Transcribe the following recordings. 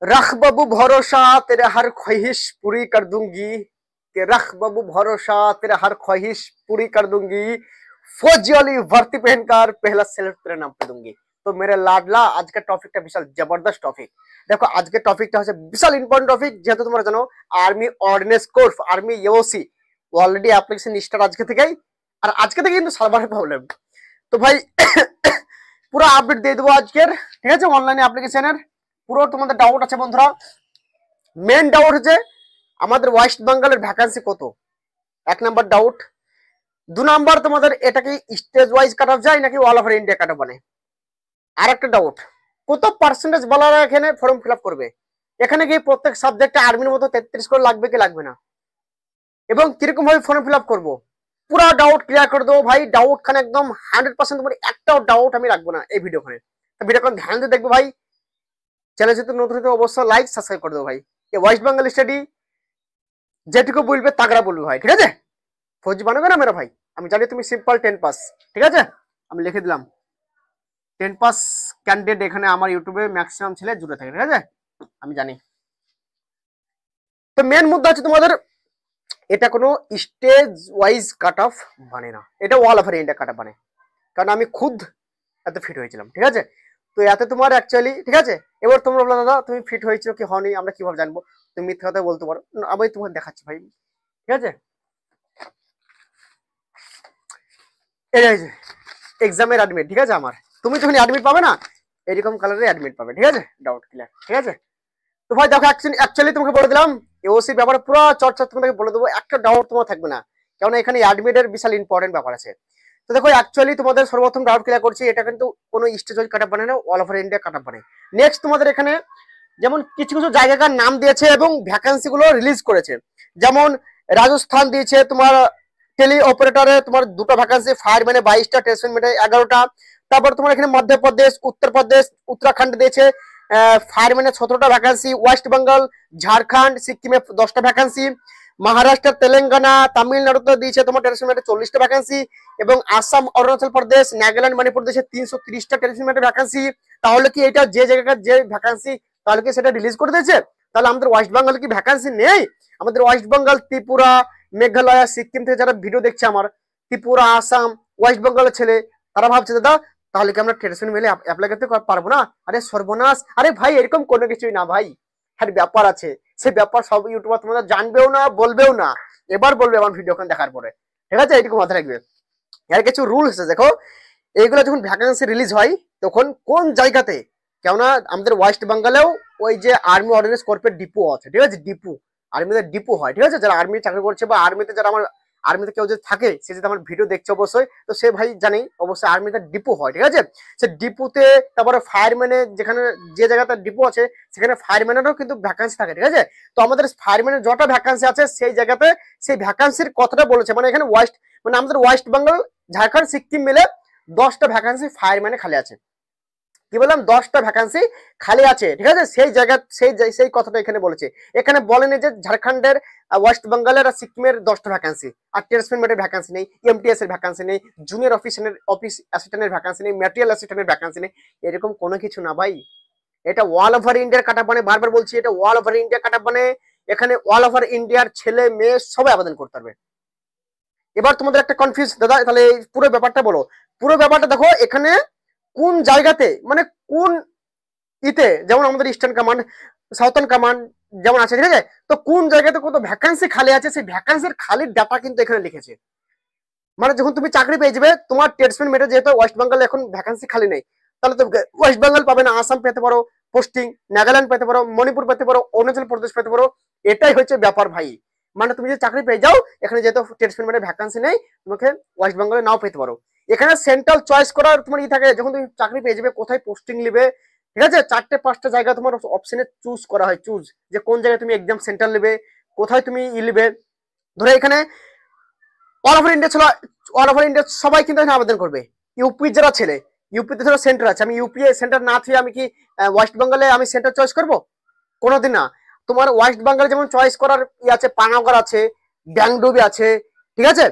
रख बाबू भरोसा तेरे हर ख्वाहिश पूरी कर दूंगी, कि रख बाबू भरोसा तेरे हर ख्वाहिश पूरी कर दूंगी, फौजी वाली भर्ती पहनकर पहला सेल्फ तेरे नाम पे दूंगी। तो मेरे लाडला आज का टॉपिकটা বিশাল জবরদস্ত টপিক। দেখো আজকে টপিকটা হচ্ছে বিশাল ইম্পর্টেন্ট টপিক, যেহেতু তোমরা জানো army ordinance course army EOC already application start আজকে থেকেই, আর আজকে থেকে কিন্তু সার্ভারের প্রবলেম। তো ভাই পুরো আপডেট দিয়ে দেবো আজকের, ঠিক আছে, অনলাইনে অ্যাপ্লিকেশনের পুরো তোমাদের ডাউট আছে বন্ধুরা। মেন ডাউট হচ্ছে আমাদের ওয়েস্ট বেঙ্গলের ভ্যাকেন্সি কত, এক নাম্বার ডাউট। দু নাম্বার তোমাদের এটা কি স্টেজ ওয়াইজ কাট অফ যায় নাকি all over India cut off বানে। আর একটা ডাউট, কত পার্সেন্টেজ বলারা এখানে ফর্ম ফিল আপ করবে, এখানে কি প্রত্যেক সাবজেক্টে আর্মির মতো 33 করে লাগবে কি লাগবে না, এবং কিরকম ভাবে ফর্ম ফিল আপ করবো, পুরো ডাউট ক্লিয়ার করে দেবো ভাই। ডাউট খানে একদম 100%, তোমার একটাও ডাউট আমি রাখবো না এই ভিডিও খানে। ভিডিওখানে ধ্যান দিয়ে দেখবো ভাই। চ্যানেল যদি নতুন হতে অবশ্যই লাইক সাবস্ক্রাইব করে দেবো ভাই। এই ওয়েস্ট বেঙ্গল স্টাডি যেটুকু বলবে তাগড়া বলবে ভাই, ঠিক আছে। ফৌজি বানাবে না মেরা ভাই, আমি জানি তুমি সিম্পল 10 পাস, ঠিক আছে, আমি লিখে দিলাম 10 পাস ক্যান্ডিডেট এখানে আমার ইউটিউবে ম্যাক্সিমাম ছেলে জুড়ে থাকে, ঠিক আছে, আমি জানি। তো মেন মুদ্দা হচ্ছে তোমাদের এটা কোনো স্টেজ ওয়াইজ কাট অফ বানে না, এটা all over India cut off বানে, কারণ আমি খুদ এত ফিট হয়েছিলাম, ঠিক আছে। তো এতে তোমার অ্যাকচুয়ালি, ঠিক আছে, এবার তোমরা বলো দাদা তুমি ফিট হয়েছো কি হওনি আমরা কিভাবে জানবো, তুমি মিথ্যা কথা বলতে পারো, আমি তোমাকে দেখাচ্ছি ভাই, ঠিক আছে। এই যে এক্সামের অ্যাডমিট, ঠিক আছে, আমার তুমি যখন অ্যাডমিট পাবে না এরকম কালারের অ্যাডমিট পাবে, ঠিক আছে, ডাউট ক্লিয়ার, ঠিক আছে। তো ভাই দেখো অ্যাকচুয়ালি তোমাকে বলে দিলাম এওসি ব্যাপারে পুরো চর্চা তোমাকে বলে দেবো, একটা ডাউট তোমার থাকবে না, কারণ এখানে অ্যাডমিটের বিশাল ইম্পর্টেন্ট ব্যাপার আছে। তো দেখো অ্যাকচুয়ালি তোমাদের সর্বপ্রথম ডাউট ক্লিয়ার করছি, এটা কিন্তু কোনো স্টেজ ওয়াইজ কাট অফ বানায় না, all over India cut off বানায়। নেক্সট তোমাদের এখানে যেমন কিছু কিছু জায়গাকার নাম দিয়েছে এবং ভ্যাকান্সি গুলো রিলিজ করেছে, যেমন রাজস্থান দিয়েছে তোমার টেলি অপারেটরে তোমার দুটো ভ্যাকান্সি, ফায়ারম্যানে 22টা, টেস্টম্যানে 11টা। তারপর তোমার এখানে মধ্যপ্রদেশ, উত্তরপ্রদেশ, উত্তরাখণ্ড দিয়েছে ফায়ারম্যানে 17টা ভ্যাকান্সি, ওয়েস্ট বেঙ্গল, ঝাড়খণ্ড, সিকিমে 10টা ভ্যাকান্সি, মহারাষ্ট্র, তেলেঙ্গানা, তামিলনাড়ুতে দিয়েছে তোমার টেস্টম্যানে 40টা ভ্যাকান্সি, এবং আসাম, অরুণাচল প্রদেশ, নাগাল্যান্ড, মণিপুর দেশে 330টা টেস্টম্যানে ভ্যাকান্সি। তাহলে কি এটা যে জায়গাকার যে ভ্যাকান্সি তাহলে কি সেটা রিলিজ করে দিয়েছে, তাহলে আমাদের ওয়েস্ট বেঙ্গল কি ভ্যাকান্সি নেই? আমাদের ওয়েস্ট বেঙ্গল, ত্রিপুরা, মেঘালয়, সিকিম থেকে যারা ভিডিও দেখছে আমার, ত্রিপুরা, আসাম, ওয়েস্ট বেঙ্গলের ছেলে, তারা ভাবছে দাদা তাহলে কি আমরা ট্রেডিশন মেলে অ্যাপ্লাই করতে পারবো না? আরে সর্বনাশ, আরে ভাই এরকম কোনো কিছুই না ভাই, হ্যাঁ ব্যাপার আছে, সেই ব্যাপার সব ইউটিউবার তোমাদের জানবেও না, বলবেও না, এবার বলবে আমার ভিডিও দেখার পরে, ঠিক আছে, এইটুকু মাথায় রাখবে। এর কিছু রুলস আছে দেখো, এইগুলো যখন ভ্যাকান্সি রিলিজ হয় তখন কোন জায়গাতে, কেননা আমাদের ওয়েস্ট বেঙ্গলেও ওই যে আর্মি অর্ডিন্যান্স কর্পের ডিপো আছে, ঠিক আছে, ডিপো আর্মিতে ডিপো হয়, ঠিক আছে, যারা আর্মি চাকরি করছে বা আর্মিতে যারা আমার আর্মিতে কেউ যদি থাকে সে যদি আমার ভিডিও দেখছে অবশ্যই, তো সে ভাই জানি অবশ্যই আর্মিতে ডিপো হয়, ঠিক আছে। সে ডিপোতে তারপরে ফায়ারম্যানে যেখানে যে জায়গাতে ডিপো আছে সেখানে ফায়ারম্যানেরও কিন্তু ভ্যাকান্সি থাকে, ঠিক আছে। তো আমাদের ফায়ারম্যানের যটা ভ্যাকান্সি আছে সেই জায়গাতে সেই ভ্যাকান্সির কথাটা বলেছে, মানে এখানে ওয়েস্ট মানে আমাদের ওয়েস্ট বেঙ্গল, ঝাড়খণ্ড, সিকিম মিলে 10টা ভ্যাকান্সি ফায়ারম্যানে খালি আছে, কি বললাম 10টা ভ্যাকান্সি খালি আছে, ঠিক আছে। সেই জায়গা সেই কথাটা এখানে বলেছে, এখানে বলেনি যে ঝাড়খণ্ডের, ওয়েস্ট বেঙ্গলের আর সিকিমের 10টা ভ্যাকান্সি, আর ট্রেডসম্যানের ভ্যাকান্সি নেই, এমটিএস এর ভ্যাকান্সি নেই, জুনিয়র অফিস অ্যাসিস্ট্যান্টের ভ্যাকান্সি নেই, ম্যাটেরিয়াল অ্যাসিস্ট্যান্টের ভ্যাকান্সি নেই, এরকম কোনো কিছু না ভাই। এটা অল ওভার ইন্ডিয়ার কাট অফ বানে, বারবার বলছি এটা all over India cut off বানে, এখানে অল ওভার ইন্ডিয়ার ছেলে মেয়ে সবাই আবেদন করতে পারবে। এবার তোমাদের একটা কনফিউজ দাদা, তাহলে পুরো ব্যাপারটা বলো। পুরো ব্যাপারটা দেখো, এখানে কোন জায়গাতে মানে কোন ইতে, যেমন আমাদের ইস্টার্ন কমান্ড, সাউথার্ন কমান্ড যেমন আছে, ঠিক আছে, তো কোন জায়গাতে কত ভ্যাকান্সি খালি আছে সেই ভ্যাকান্সির খালির ডাটা কিন্তু এখানে লিখেছে। মানে যখন তুমি চাকরি পেয়ে যাবে তোমার ট্রেডসম্যান মেটে, যেহেতু ওয়েস্ট বেঙ্গল এখন ভ্যাকান্সি খালি নেই, তাহলে তো ওয়েস্ট বেঙ্গল পাবে না, আসাম পেতে পারো পোস্টিং, নাগাল্যান্ড পেতে পারো, মণিপুর পেতে পারো, অরুণাচল প্রদেশ পেতে পারো, এটাই হচ্ছে ব্যাপার ভাই। মানে তুমি যে চাকরি পেয়ে যাও এখানে যেহেতু ট্রেডসম্যান মেটে ভ্যাকান্সি নেই, তোমাকে ওয়েস্ট বেঙ্গলে নাও পেতে পারো। এখানে সেন্ট্রাল চয়েস করার তোমার ই থাকে, যখন তুমি চাকরি পেয়ে যাবে কোথায় পোস্টিং নিবে, ঠিক আছে, 4টে-5টা জায়গা তোমার অপশনে চুজ করা হয়, চুজ যে কোন জায়গায় তুমি এক্সাম সেন্টার নেবে, কোথায় তুমি ই নেবে। ধরো এখানে অল ওভার ইন্ডিয়া ছিল, অল ওভার ইন্ডিয়া সবাই কিন্তু এখানে আবেদন করবে। ইউপির যারা ছেলে, ইউপিতে ধরো সেন্টার আছে, আমি ইউপি সেন্টার না থুয়ে আমি কি ওয়েস্ট বেঙ্গলে আমি সেন্টার চয়েস করবো? কোনোদিন না। তোমার ওয়েস্ট বেঙ্গলে যেমন চয়েস করার ই আছে, পানাগড় আছে, ব্যাংডুবি আছে, ঠিক আছে,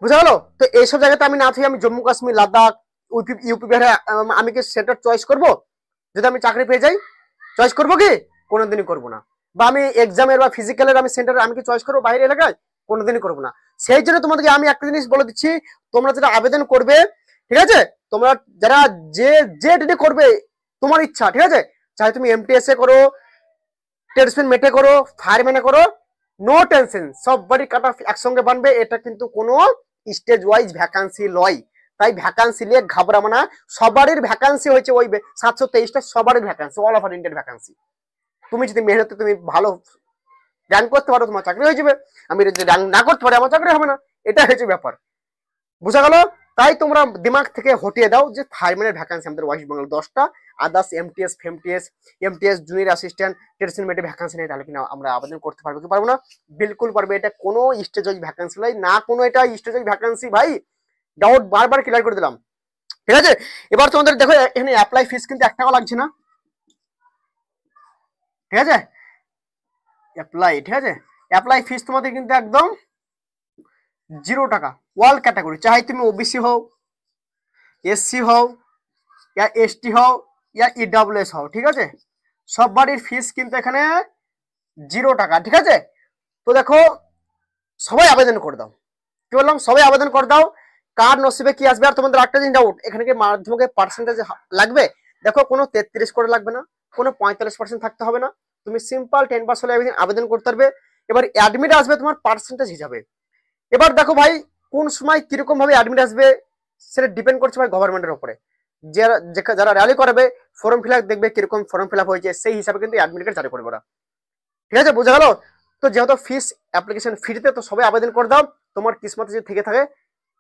বুঝা গেল? তো এইসব জায়গাতে আমি না থুয়ে আমি জম্মু কাশ্মীর, লাদাখ, ইউপি বিহারে আমি কি সেন্টার চয়েস করবো যদি আমি চাকরি পেয়ে যাই? চয়েস করবো কি? কোনোদিনই করবো না। বা আমি এক্সামের বা ফিজিক্যালের আমি সেন্টারে আমি কি চয়েস করবো বাইরে এলাকায়? কোনোদিনই করবো না। সেই জন্য তোমাদেরকে আমি একটা জিনিস বলে দিচ্ছি, তোমরা যেটা আবেদন করবে, ঠিক আছে, তোমরা যারা যে যে ডেটে করবে তোমার ইচ্ছা, ঠিক আছে, চাहे তুমি এমটিএস এ করো, ট্রেডসম্যান মেটে করো, ফায়ারম্যানে করো, নো টেনশন, সববারই কাট অফ একসঙ্গে বানবে। এটা কিন্তু কোনো স্টেজ ওয়াইজ ভ্যাকান্সি লয়, তাই ভ্যাকান্সি নিয়ে ঘাবড়াবো না। সবারই ভ্যাকান্সি হয়েছে ওই 723টা, সবারই ভ্যাকান্সি, অল ওভার ইন্ডিয়ার ভ্যাকান্সি। তুমি যদি মেহনতে তুমি ভালো র্যাঙ্ক করতে পারো তোমার চাকরি হয়ে যাবে, আমি যদি র্যাঙ্ক না করতে পারি আমার চাকরি হবে না, এটা হচ্ছে ব্যাপার। বুঝা গেল? তাই তোমরা দিমাগ থেকে হটিয়ে দাও যে ফায়ারম্যানের ভ্যাকান্সি আমাদের ওয়েস্ট বেঙ্গল 10টা, আদার্স এমটিএস ফেমটিএস এমটিএস জুনিয়র অ্যাসিস্ট্যান্ট ট্রেডসম্যান মেটে ভ্যাকান্সি নেই, তাহলে কিনা আমরা আবেদন করতে পারবো কি পারবো না? বিলকুল পারবে। এটা কোনো স্টেজ ওয়াইজ ভ্যাকান্সি নয় না, কোনো এটা স্টেজ ওয়াইজ ভ্যাকান্সি ভাই। ডাউট বারবার ক্লিয়ার করে দিলাম, ঠিক আছে। এবার তোমাদের দেখো এখানে অ্যাপ্লাই ফিস কিন্তু 1 টাকা লাগছে না, ঠিক আছে। অ্যাপ্লাই, ঠিক আছে, অ্যাপ্লাই ফিস তোমাদের কিন্তু একদম 0 টাকা। অল ক্যাটাগরি, চাই তুমি ওবিসি হও, এসসি হও, या এসটি হও, या ইডব্লিউএস হও, ঠিক আছে, সববারই ফিস কিন্তু এখানে 0 টাকা, ঠিক আছে। তো দেখো সবাই আবেদন করে দাও, কি বললাম, সবাই আবেদন করে দাও। কার নসিবে কি আসবে। আর তোমাদের একটা জিনিস ডাউট, এখানে কি মাধ্যমিকের পার্সেন্টেজ লাগবে? দেখো কোনো 33 করে লাগবে না, কোনো 45% থাকতে হবে না, তুমি সিম্পল 10 পাস হলে আবেদন করতে পারবে। এবার অ্যাডমিট আসবে তোমার পার্সেন্টেজ হিসাবে। এবার দেখো ভাই কোন সময় কিরকম ভাবে অ্যাডমিট আসবে সেটা ডিপেন্ড করছে ভাই গভর্নমেন্টের উপরে। যারা র্যালি করবে ফর্ম ফিল আপ দেখবে কিরকম ফর্ম ফিল আপ হয়েছে, সেই হিসাবে কিন্তু অ্যাডমিট কার্ড জারি করবে ওরা, ঠিক আছে, বোঝা গেল? তো যেহেতু ফিস অ্যাপ্লিকেশন ফ্রিতে, তো সবাই আবেদন করে দাও, তোমার কিসমতে যদি থেকে থাকে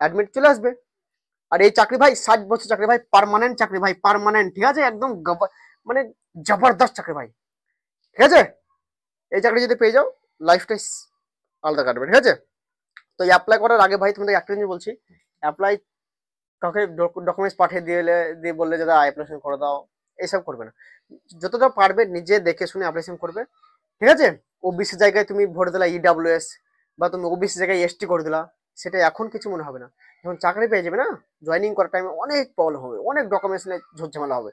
অ্যাডমিট চলে আসবে। আর এই চাকরি ভাই 60 বছর চাকরি ভাই, পার্মানেন্ট চাকরি ভাই, পার্মানেন্ট, ঠিক আছে, একদম মানে জবরদস্ত চাকরি ভাই, ঠিক আছে। এই চাকরি যদি পেয়ে যাও লাইফটাই আলাদা কাটবে, ঠিক আছে। তো অ্যাপ্লাই করার আগে ভাই তোমাদের একটা জিনিস বলছি, অ্যাপ্লাই কাউকে ডকুমেন্টস পাঠিয়ে দিয়ে বললে যারা অ্যাপ্লিকেশন করে দাও, এইসব করবে না। যতটা পারবে নিজে দেখে শুনে অ্যাপ্লিকেশন করবে, ঠিক আছে। ওবিসি জায়গায় তুমি ভরে দিলা ইডব্লিউএস, বা তুমি ওবিসি জায়গায় এসটি করে দিলা, সেটা এখন কিছু মনে হবে না। যখন চাকরি পেয়ে যাবে না, জয়েনিং করার টাইমে অনেক প্রবলেম হবে, অনেক ডকুমেন্টস নিয়ে ঝামেলা হবে।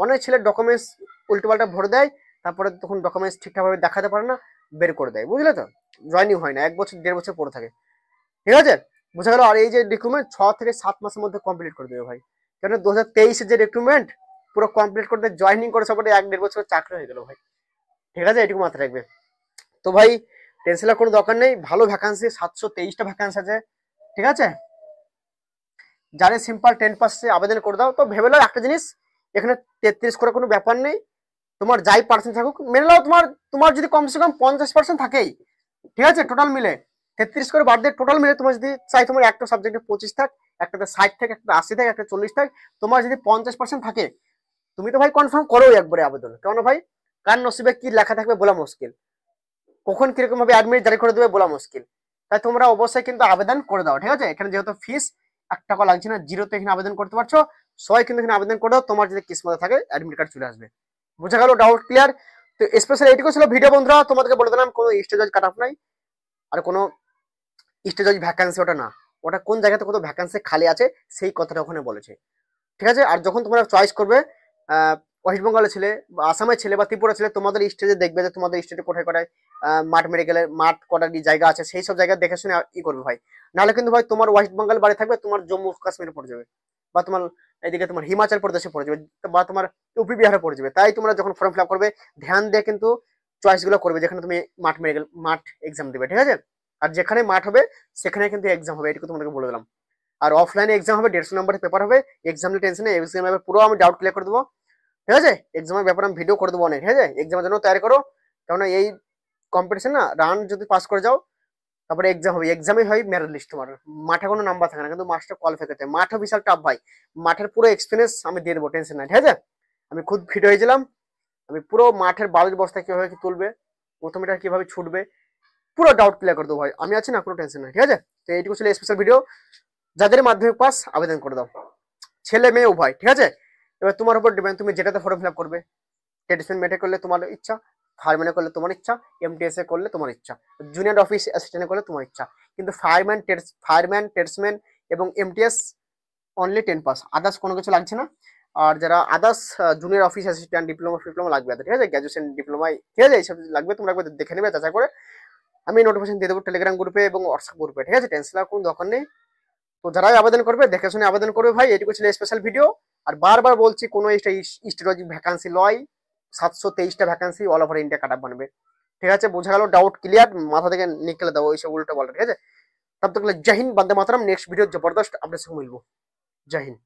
অনেক ছেলের ডকুমেন্টস উল্টোপাল্টা ভরে দেয়, তারপরে তখন ডকুমেন্টস ঠিকঠাকভাবে দেখাতে পারে না, বের করে দেয়, বুঝলে তো, জয়েনিং হয় না, 1 বছর 1.5 বছর পরে থাকে, ঠিক আছে, বুঝা গেল? আর এই যে রিক্রুটমেন্ট 6 থেকে 7 মাসের মধ্যে কমপ্লিট করে দেবে ভাই, কেন 2023-এর যে রিক্রুটমেন্ট পুরো কমপ্লিট করতে জয়েনিং করে সবাই 1-1.5 বছর চাকরি হয়ে গেল ভাই, ঠিক আছে, এটুকু মাথায় রাখবে। তো ভাই টেনশনের কোনো দরকার নেই, ভালো ভ্যাকান্সি 723টা ভ্যাকান্সি আছে, ঠিক আছে। যারা সিম্পল 10 পাসে আবেদন করে দাও। তো ভেবে নাও একটা জিনিস, এখানে 33 করে কোনো ব্যাপার নেই, তোমার যাই পার্সেন্ট থাকুক, মেনে নাও তোমার তোমার যদি কমসে কম 50% থাকেই, ঠিক আছে, টোটাল মিলে 33 করে বাদ দিয়ে টোটাল মিলে তোমার যদি চাই তোমার একটা সাবজেক্টে 25 থাক, একটাতে 60 থাকে, একটা 80 থাকে, একটা 40 থাকে, তোমার যদি 50% থাকে, তুমি তো ভাই কনফার্ম করো একবারে আবেদন, কেন ভাই কার নসিবে কি লেখা থাকবে বলা মুশকিল, কখন কিরকম ভাবে অ্যাডমিট জারি করে দেবে বলা মুশকিল। তাই তোমরা অবশ্যই কিন্তু আবেদন করে দাও, ঠিক আছে। এখানে যেহেতু ফিস 1 টাকা লাগছে না, জিরোতে এখানে আবেদন করতে পারছো, সবাই কিন্তু এখানে আবেদন করে দাও, তোমার যদি কিসমতে থাকে অ্যাডমিট কার্ড চলে আসবে। বুঝা গেল? Doubt clear? তো স্পেশালি এইটুকু ছিল ভিডিও বন্ধুরা, তোমাদেরকে বলে দিলাম কোনো স্টেজ কাট অফ নাই, আর কোনো স্টেজ ভ্যাকান্সি ওটা না, ওটা কোন জায়গাতে কত ভ্যাকান্সি খালি আছে সেই কথাটা ওখানে বলেছে, ঠিক আছে। আর যখন তোমরা চয়েস করবে ওয়েস্ট বেঙ্গলের ছেলে বা আসামের ছেলে বা ত্রিপুরা ছেলে, তোমাদের স্টেজে দেখবে যে তোমাদের স্টেটে কোথায় কোথায় মাঠ মেডিকেলের মাঠ কটার জায়গা আছে, সেই সব জায়গা দেখে শুনে ই করবে ভাই। নাহলে কিন্তু ভাই তোমার ওয়েস্ট বেঙ্গল বাড়ি থাকবে, তোমার জম্মু কাশ্মীরে পড়ে যাবে, বা তোমার এদিকে তোমার হিমাচল প্রদেশে পড়ে যাবে, বা তোমার ইউপি বিহারে পড়ে যাবে। তাই তোমরা যখন ফর্ম ফিল আপ করবে ধ্যান দিয়ে কিন্তু চয়েস গুলো করবে, যেখানে তুমি মাঠ মেডিকেল মাঠ এক্সাম দেবে, ঠিক আছে। আর যেখানে মাঠ হবে সেখানে কিন্তু এক্সাম হবে, এটুকু তোমাদেরকে বলে দিলাম। আর অফলাইনে এক্সাম হবে, 150 নম্বরের পেপার হবে, এক্সাম নিয়ে টেনশন নেই, এক্সাম পুরো আমি ডাউট ক্লিয়ার করে দেবো, ঠিক আছে। এক্সামের ব্যাপারে আমি ভিডিও করে দেবো অনেক, ঠিক আছে, এক্সামের জন্য তৈরি করো, কারণ এই কম্পিটিশন না রান যদি পাস করে যাও তারপরে এক্সাম হবে, এক্সামে হয় মেরিট লিস্ট, তোমার মাঠে কোনো নাম্বার থাকে না, কিন্তু মাস্টার কোয়ালিফাই করতে মাঠে বিশাল টাফ ভাই, মাঠের পুরো এক্সপিরিয়েন্স আমি দিয়ে দেবো, টেনশন নাই, ঠিক আছে। আমি খুদ ফিট হয়েছিলাম, আমি পুরো মাঠের বালুর বস্তা কিভাবে কি তুলবে, প্রথম এটা কিভাবে ছুটবে, পুরো ডাউট ক্লিয়ার করে দেবো ভাই, আমি আছি না, কোনো টেনশন নাই, ঠিক আছে। তো এইটুকু ছিল স্পেশাল ভিডিও, যাদের মাধ্যমিক পাস আবেদন করে দাও, ছেলে মেয়ে উভয়, ঠিক আছে। এবার তোমার উপর ডিপেন্ড, তুমি যেটাতে ফর্ম ফিল আপ করবে, ট্রেডিশনাল মেটে করলে তোমার ইচ্ছা, ফায়ারম্যানে করলে তোমার ইচ্ছা, এমটিএস এ করলে তোমার ইচ্ছা, জুনিয়র অফিস অ্যাসিস্ট্যান্টে করলে তোমার ইচ্ছা। কিন্তু ফায়ারম্যান ট্রেডসম্যান এবং এমটিএস অনলি 10 পাস, আদার্স কোনো কিছু লাগছে না। আর যারা others junior office assistant diploma লাগবে, ঠিক আছে, গ্র্যাজুয়েশন ডিপ্লোমায়, ঠিক আছে, এইসব লাগবে, তোমরা একবার দেখে নেবে যাচাই করে। আমি নোটিফিকেশন দিয়ে দেবো টেলিগ্রাম গ্রুপে এবং হোয়াটসঅ্যাপ গ্রুপে, ঠিক আছে, টেনশন কোনো দরকার নেই। তো যারাই আবেদন করবে দেখে শুনে আবেদন করবে ভাই, এটুকু ছিল স্পেশাল ভিডিও। আর বারবার বলছি, কোনো স্টেরোলজি ভ্যাকান্সি লয়, 723টা ভ্যাকান্সি অল ওভার ইন্ডিয়া কাট বানবে, ঠিক আছে, বোঝা গেল, ডাউট ক্লিয়ার, মাথা থেকে নিকলে দাও ওইসব উল্টো বলো, ঠিক আছে। তব তক জয় হিন্দ, বন্দে মাতরম, নেক্সট ভিডিও জবরদস্ত আপনার সঙ্গে মিলবো, জয় হিন্দ।